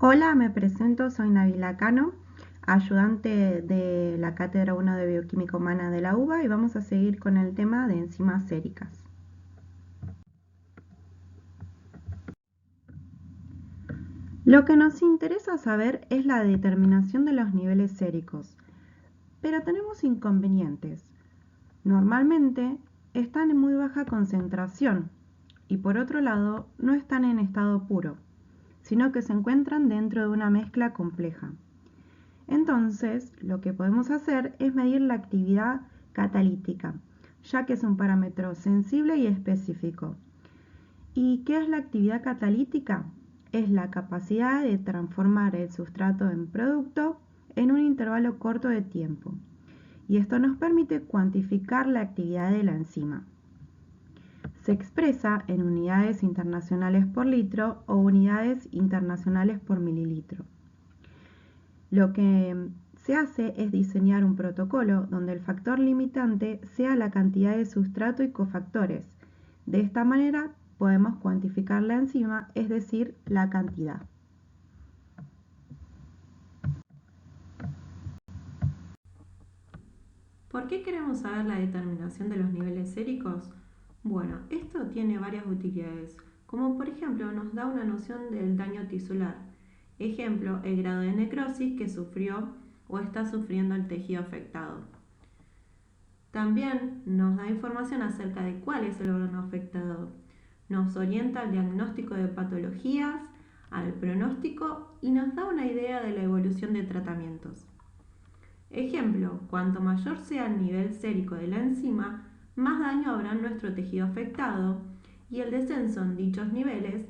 Hola, me presento, soy Nabila Cano, ayudante de la Cátedra 1 de Bioquímica Humana de la UBA y vamos a seguir con el tema de enzimas séricas. Lo que nos interesa saber es la determinación de los niveles séricos, pero tenemos inconvenientes. Normalmente están en muy baja concentración y por otro lado no están en estado puro, sino que se encuentran dentro de una mezcla compleja. Entonces, lo que podemos hacer es medir la actividad catalítica, ya que es un parámetro sensible y específico. ¿Y qué es la actividad catalítica? Es la capacidad de transformar el sustrato en producto en un intervalo corto de tiempo. Y esto nos permite cuantificar la actividad de la enzima. Se expresa en unidades internacionales por litro o unidades internacionales por mililitro. Lo que se hace es diseñar un protocolo donde el factor limitante sea la cantidad de sustrato y cofactores. De esta manera podemos cuantificar la enzima, es decir, la cantidad. ¿Por qué queremos saber la determinación de los niveles séricos? Bueno, esto tiene varias utilidades, como por ejemplo nos da una noción del daño tisular. Ejemplo, el grado de necrosis que sufrió o está sufriendo el tejido afectado. También nos da información acerca de cuál es el órgano afectado. Nos orienta al diagnóstico de patologías, al pronóstico y nos da una idea de la evolución de tratamientos. Ejemplo, cuanto mayor sea el nivel sérico de la enzima, más daño habrá en nuestro tejido afectado y el descenso en dichos niveles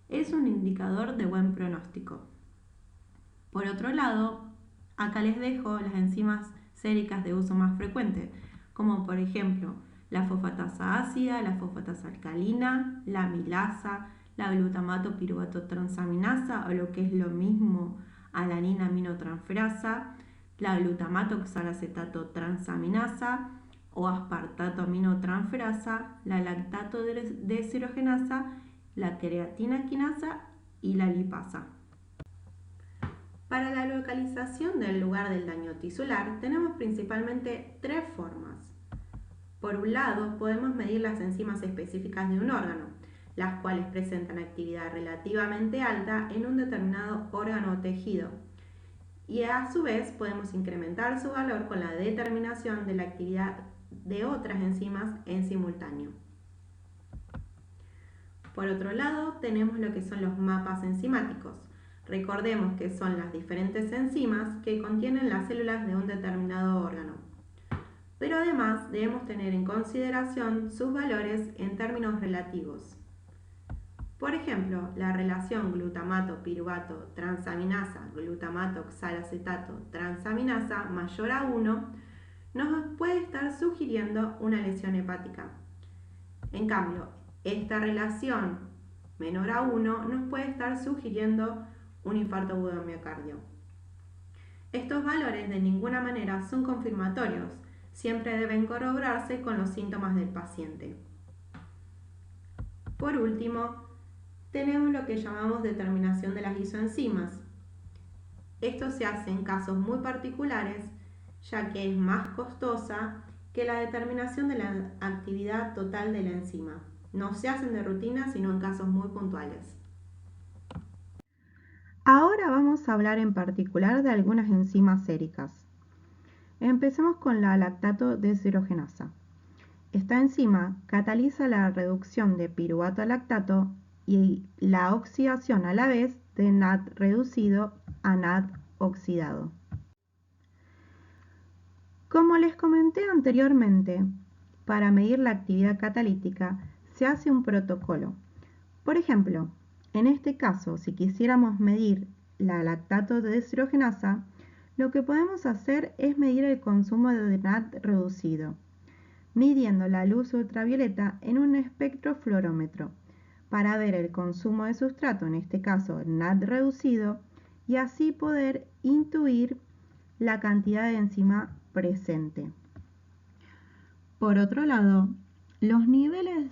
es un indicador de buen pronóstico. Por otro lado, acá les dejo las enzimas séricas de uso más frecuente, como por ejemplo la fosfatasa ácida, la fosfatasa alcalina, la amilasa, la glutamato piruvato transaminasa o lo que es lo mismo alanina aminotransferasa, la glutamato oxalacetato transaminasa o aspartato aminotransferasa, la lactato deshidrogenasa, la creatina quinasa y la lipasa. Para la localización del lugar del daño tisular tenemos principalmente tres formas. Por un lado, podemos medir las enzimas específicas de un órgano, las cuales presentan actividad relativamente alta en un determinado órgano o tejido. Y a su vez podemos incrementar su valor con la determinación de la actividad de otras enzimas en simultáneo. Por otro lado, tenemos lo que son los mapas enzimáticos. Recordemos que son las diferentes enzimas que contienen las células de un determinado órgano. Pero además debemos tener en consideración sus valores en términos relativos. Por ejemplo, la relación glutamato-piruvato transaminasa, glutamato oxalacetato transaminasa mayor a 1 nos puede estar sugiriendo una lesión hepática. En cambio, esta relación menor a 1 nos puede estar sugiriendo un infarto agudo de miocardio. Estos valores de ninguna manera son confirmatorios, siempre deben corroborarse con los síntomas del paciente. Por último, tenemos lo que llamamos determinación de las isoenzimas. Esto se hace en casos muy particulares, ya que es más costosa que la determinación de la actividad total de la enzima. No se hacen de rutina, sino en casos muy puntuales. Ahora vamos a hablar en particular de algunas enzimas séricas. Empecemos con la lactato deshidrogenasa. Esta enzima cataliza la reducción de piruvato a lactato y la oxidación a la vez de NAD reducido a NAD oxidado. Como les comenté anteriormente, para medir la actividad catalítica se hace un protocolo. Por ejemplo, en este caso, si quisiéramos medir la lactato deshidrogenasa, lo que podemos hacer es medir el consumo de NAD reducido, midiendo la luz ultravioleta en un espectrofluorómetro para ver el consumo de sustrato, en este caso NAD reducido, y así poder intuir la cantidad de enzima presente. Por otro lado, los niveles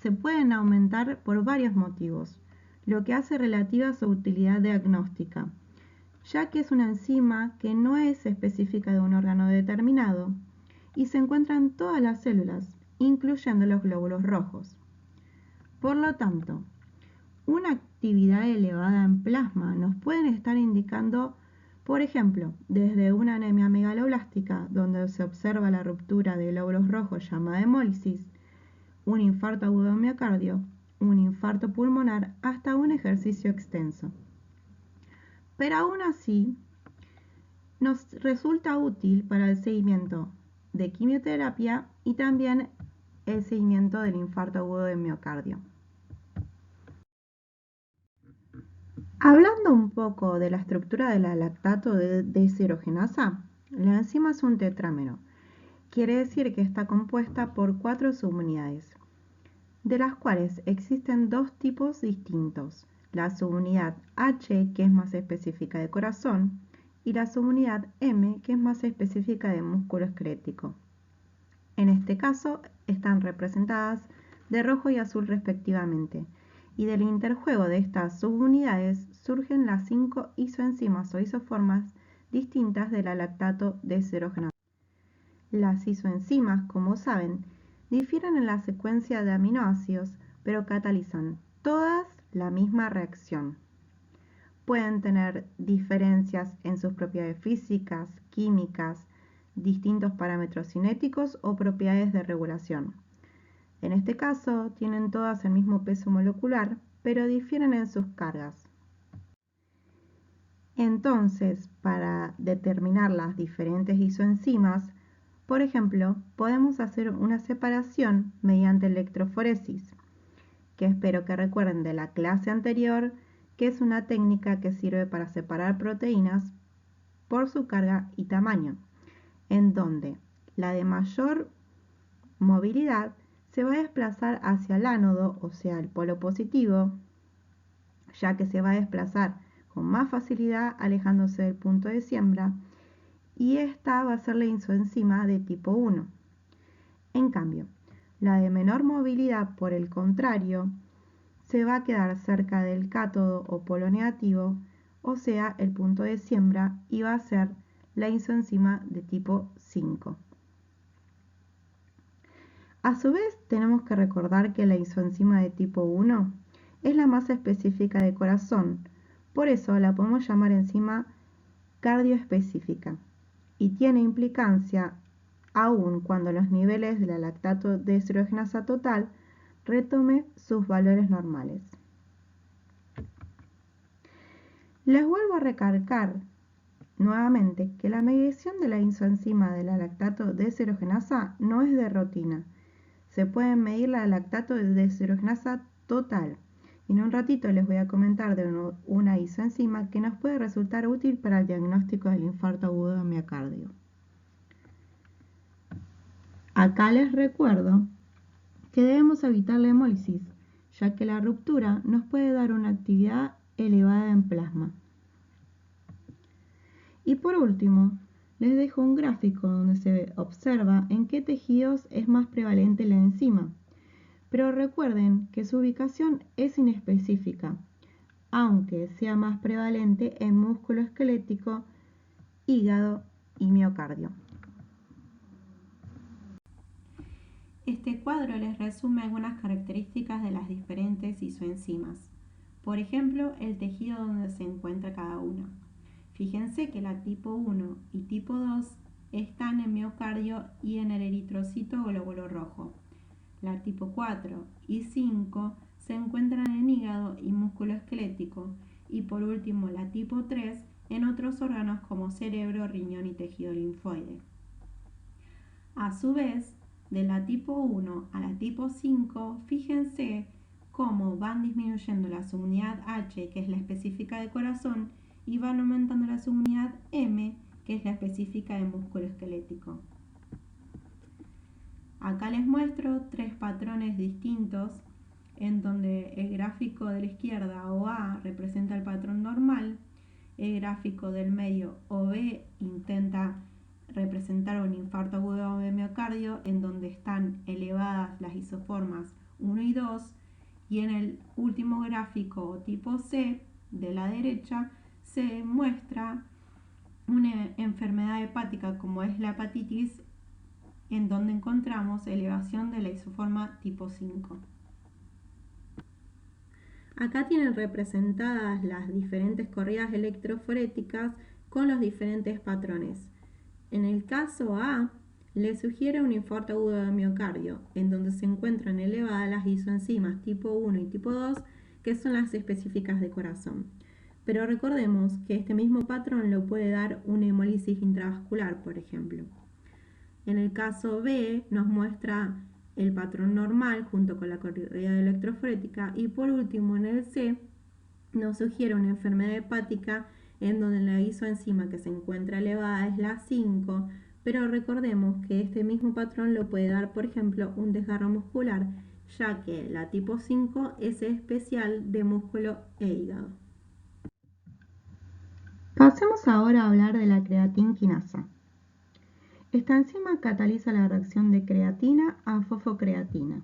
se pueden aumentar por varios motivos. lo que hace relativa a su utilidad diagnóstica, ya que es una enzima que no es específica de un órgano determinado y se encuentra en todas las células, incluyendo los glóbulos rojos. Por lo tanto, una actividad elevada en plasma nos pueden estar indicando, por ejemplo, desde una anemia megaloblástica, donde se observa la ruptura de glóbulos rojos llamada hemólisis, un infarto agudo de miocardio, un infarto pulmonar, hasta un ejercicio extenso. Pero aún así, nos resulta útil para el seguimiento de quimioterapia y también el seguimiento del infarto agudo de miocardio. Hablando un poco de la estructura de la lactato de deshidrogenasa, la enzima es un tetrámero. Quiere decir que está compuesta por 4 subunidades, de las cuales existen 2 tipos distintos: la subunidad H, que es más específica de corazón, y la subunidad M, que es más específica de músculo esquelético. En este caso están representadas de rojo y azul respectivamente, y del interjuego de estas subunidades surgen las 5 isoenzimas o isoformas distintas de la lactato deshidrogenasa. Las isoenzimas, como saben, difieren en la secuencia de aminoácidos, pero catalizan todas la misma reacción. Pueden tener diferencias en sus propiedades físicas, químicas, distintos parámetros cinéticos o propiedades de regulación. En este caso, tienen todas el mismo peso molecular, pero difieren en sus cargas. Entonces, para determinar las diferentes isoenzimas, por ejemplo, podemos hacer una separación mediante electroforesis, que espero que recuerden de la clase anterior, que es una técnica que sirve para separar proteínas por su carga y tamaño, en donde la de mayor movilidad se va a desplazar hacia el ánodo, o sea, el polo positivo, ya que se va a desplazar con más facilidad alejándose del punto de siembra, y esta va a ser la isoenzima de tipo 1. En cambio, la de menor movilidad, por el contrario, se va a quedar cerca del cátodo o polo negativo, o sea, el punto de siembra, y va a ser la isoenzima de tipo 5. A su vez, tenemos que recordar que la isoenzima de tipo 1 es la más específica de corazón, por eso la podemos llamar enzima cardioespecífica, y tiene implicancia aun cuando los niveles de la lactato deshidrogenasa total retome sus valores normales. Les vuelvo a recalcar nuevamente que la medición de la isoenzima de la lactato deshidrogenasa no es de rutina. Se puede medir la lactato deshidrogenasa total. Y en un ratito les voy a comentar de una isoenzima que nos puede resultar útil para el diagnóstico del infarto agudo de miocardio. Acá les recuerdo que debemos evitar la hemólisis, ya que la ruptura nos puede dar una actividad elevada en plasma. Y por último, les dejo un gráfico donde se observa en qué tejidos es más prevalente la enzima. Pero recuerden que su ubicación es inespecífica, aunque sea más prevalente en músculo esquelético, hígado y miocardio. Este cuadro les resume algunas características de las diferentes isoenzimas. Por ejemplo, el tejido donde se encuentra cada una. Fíjense que la tipo 1 y tipo 2 están en miocardio y en el eritrocito o glóbulo rojo. La tipo 4 y 5 se encuentran en hígado y músculo esquelético. Y por último, la tipo 3 en otros órganos como cerebro, riñón y tejido linfoide. A su vez, de la tipo 1 a la tipo 5, fíjense cómo van disminuyendo la subunidad H, que es la específica de corazón, y van aumentando la subunidad M, que es la específica de músculo esquelético. Acá les muestro 3 patrones distintos, en donde el gráfico de la izquierda OA representa el patrón normal, el gráfico del medio OB intenta representar un infarto agudo de miocardio, en donde están elevadas las isoformas 1 y 2, Y en el último gráfico o tipo C de la derecha se muestra una enfermedad hepática como es la hepatitis, en donde encontramos elevación de la isoforma tipo 5. Acá tienen representadas las diferentes corridas electroforéticas con los diferentes patrones. En el caso A, le sugiere un infarto agudo de miocardio, en donde se encuentran elevadas las isoenzimas tipo 1 y tipo 2, que son las específicas de corazón. Pero recordemos que este mismo patrón lo puede dar una hemólisis intravascular, por ejemplo. En el caso B nos muestra el patrón normal junto con la corrida electroforética, y por último en el C nos sugiere una enfermedad hepática en donde la isoenzima que se encuentra elevada es la 5, pero recordemos que este mismo patrón lo puede dar, por ejemplo, un desgarro muscular, ya que la tipo 5 es especial de músculo e hígado. Pasemos ahora a hablar de la creatinquinasa. Esta enzima cataliza la reacción de creatina a fosfocreatina.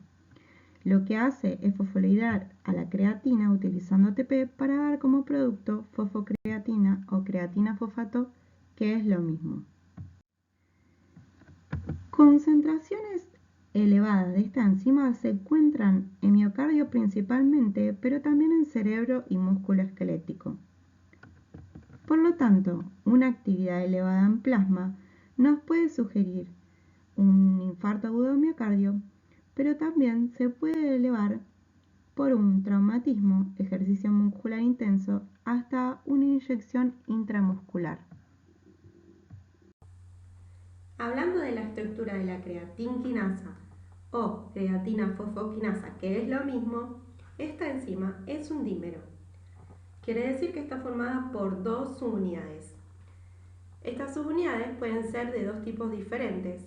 Lo que hace es fosforilizar a la creatina utilizando ATP para dar como producto fosfocreatina o creatina fosfato, que es lo mismo. Concentraciones elevadas de esta enzima se encuentran en miocardio principalmente, pero también en cerebro y músculo esquelético. Por lo tanto, una actividad elevada en plasma nos puede sugerir un infarto agudo de miocardio, pero también se puede elevar por un traumatismo, ejercicio muscular intenso, hasta una inyección intramuscular. Hablando de la estructura de la creatinquinasa o creatina fosfoquinasa, que es lo mismo, esta enzima es un dímero. Quiere decir que está formada por dos subunidades. Estas subunidades pueden ser de dos tipos diferentes.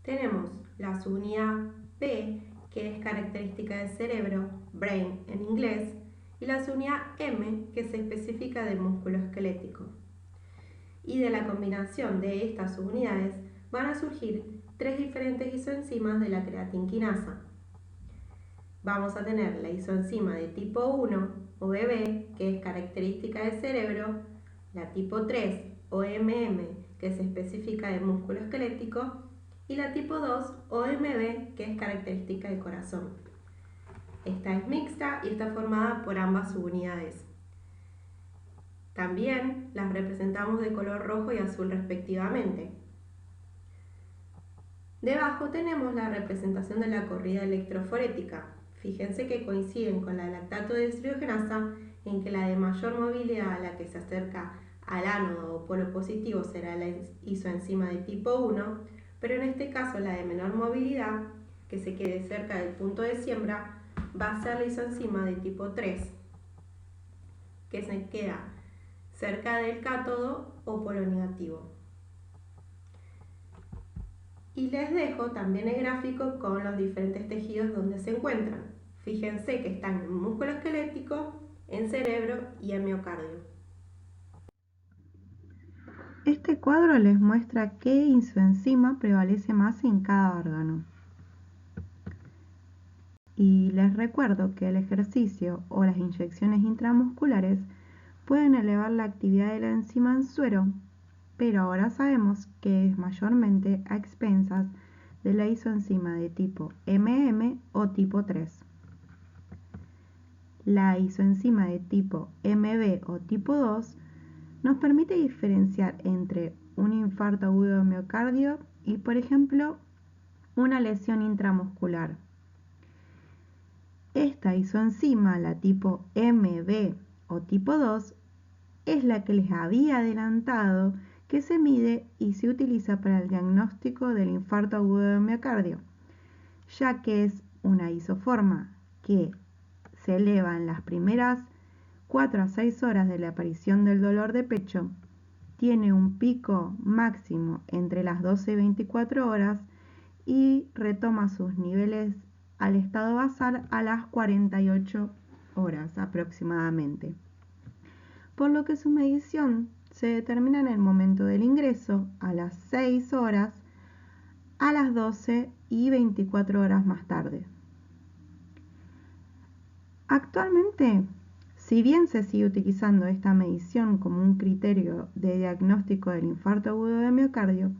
Tenemos la subunidad B, que es característica del cerebro, brain en inglés, y la subunidad M, que se especifica del músculo esquelético. Y de la combinación de estas subunidades van a surgir tres diferentes isoenzimas de la creatinquinasa. Vamos a tener la isoenzima de tipo 1 o BB, que es característica del cerebro, la tipo 3 o MM, que se especifica del músculo esquelético, y la tipo 2 o MB, que es característica del corazón. Esta es mixta y está formada por ambas subunidades. También las representamos de color rojo y azul respectivamente. Debajo tenemos la representación de la corrida electroforética. Fíjense que coinciden con la lactato deshidrogenasa en que la de mayor movilidad, a la que se acerca al ánodo o polo positivo, será la isoenzima de tipo 1, pero en este caso la de menor movilidad, que se quede cerca del punto de siembra, va a ser la isoenzima de tipo 3, que se queda cerca del cátodo o polo negativo. Y les dejo también el gráfico con los diferentes tejidos donde se encuentran. Fíjense que están en músculo esquelético, en cerebro y en miocardio. Este cuadro les muestra qué isoenzima prevalece más en cada órgano. Y les recuerdo que el ejercicio o las inyecciones intramusculares pueden elevar la actividad de la enzima en suero, pero ahora sabemos que es mayormente a expensas de la isoenzima de tipo MM o tipo 3. La isoenzima de tipo MB o tipo 2 nos permite diferenciar entre un infarto agudo de miocardio y, por ejemplo, una lesión intramuscular. Esta isoenzima, la tipo MB o tipo 2, es la que les había adelantado que se mide y se utiliza para el diagnóstico del infarto agudo de miocardio, ya que es una isoforma que se eleva en las primeras 4 a 6 horas de la aparición del dolor de pecho, tiene un pico máximo entre las 12 y 24 horas y retoma sus niveles al estado basal a las 48 horas aproximadamente, por lo que su medición se determina en el momento del ingreso a las 6 horas, a las 12 y 24 horas más tarde. Actualmente, si bien se sigue utilizando esta medición como un criterio de diagnóstico del infarto agudo de miocardio,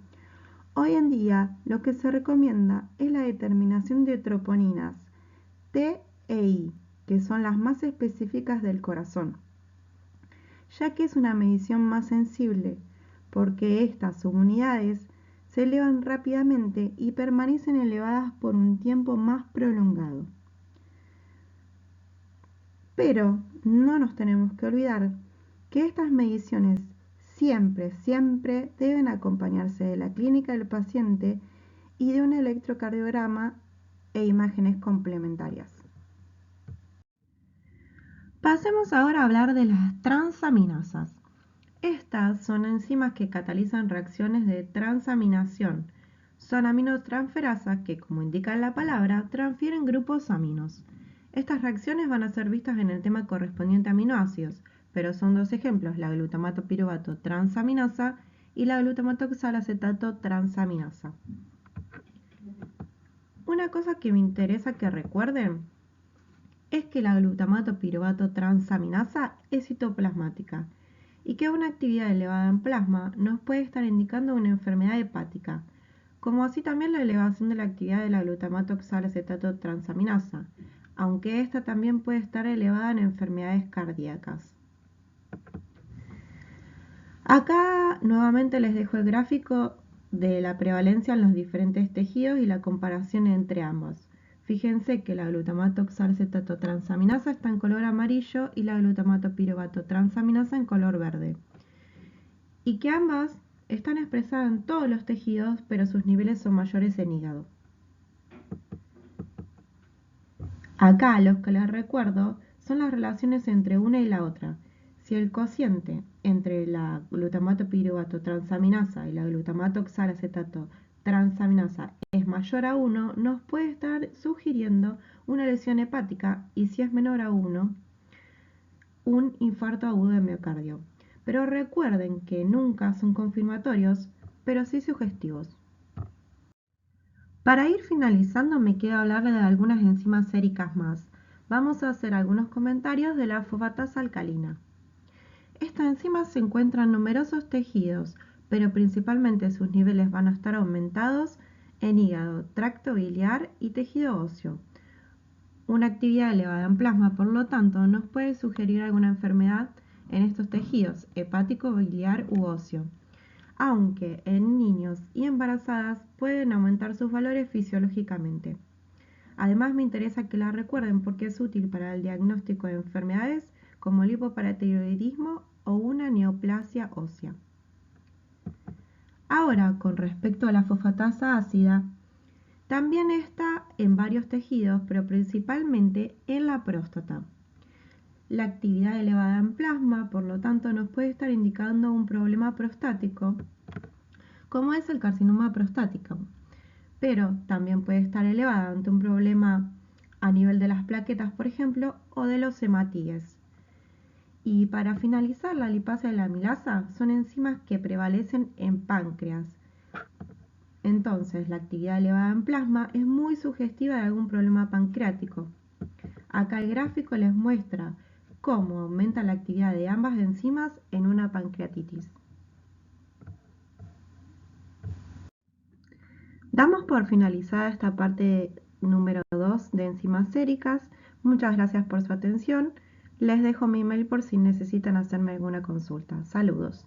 hoy en día lo que se recomienda es la determinación de troponinas T e I, que son las más específicas del corazón, ya que es una medición más sensible, porque estas subunidades se elevan rápidamente y permanecen elevadas por un tiempo más prolongado. Pero no nos tenemos que olvidar que estas mediciones siempre deben acompañarse de la clínica del paciente y de un electrocardiograma e imágenes complementarias. Pasemos ahora a hablar de las transaminasas. Estas son enzimas que catalizan reacciones de transaminación. Son aminotransferasas que, como indica la palabra, transfieren grupos aminos. Estas reacciones van a ser vistas en el tema correspondiente a aminoácidos, pero son dos ejemplos, la glutamato piruvato transaminasa y la glutamato oxalacetato transaminasa. Una cosa que me interesa que recuerden es que la glutamato piruvato transaminasa es citoplasmática y que una actividad elevada en plasma nos puede estar indicando una enfermedad hepática, como así también la elevación de la actividad de la glutamato oxalacetato transaminasa, aunque esta también puede estar elevada en enfermedades cardíacas. Acá nuevamente les dejo el gráfico de la prevalencia en los diferentes tejidos y la comparación entre ambos. Fíjense que la glutamato oxalacetato transaminasa está en color amarillo y la glutamato piruvato transaminasa en color verde. Y que ambas están expresadas en todos los tejidos, pero sus niveles son mayores en hígado. Acá los que les recuerdo son las relaciones entre una y la otra. Si el cociente entre la glutamato piruvato transaminasa y la glutamato oxalacetato transaminasa es mayor a 1, nos puede estar sugiriendo una lesión hepática y si es menor a 1, un infarto agudo de miocardio. Pero recuerden que nunca son confirmatorios, pero sí sugestivos. Para ir finalizando me queda hablarles de algunas enzimas séricas más. Vamos a hacer algunos comentarios de la fosfatasa alcalina. Esta enzima se encuentra en numerosos tejidos, pero principalmente sus niveles van a estar aumentados en hígado, tracto biliar y tejido óseo. Una actividad elevada en plasma, por lo tanto, nos puede sugerir alguna enfermedad en estos tejidos, hepático, biliar u óseo, aunque en niños y embarazadas pueden aumentar sus valores fisiológicamente. Además me interesa que la recuerden porque es útil para el diagnóstico de enfermedades como el hipoparatiroidismo o una neoplasia ósea. Ahora, con respecto a la fosfatasa ácida, también está en varios tejidos, pero principalmente en la próstata. La actividad elevada en plasma, por lo tanto, nos puede estar indicando un problema prostático, como es el carcinoma prostático, pero también puede estar elevada ante un problema a nivel de las plaquetas, por ejemplo, o de los hematíes. Y para finalizar, la lipasa y la amilasa son enzimas que prevalecen en páncreas. Entonces, la actividad elevada en plasma es muy sugestiva de algún problema pancreático. Acá el gráfico les muestra cómo aumenta la actividad de ambas enzimas en una pancreatitis. Damos por finalizada esta parte número 2 de enzimas séricas. Muchas gracias por su atención. Les dejo mi email por si necesitan hacerme alguna consulta. Saludos.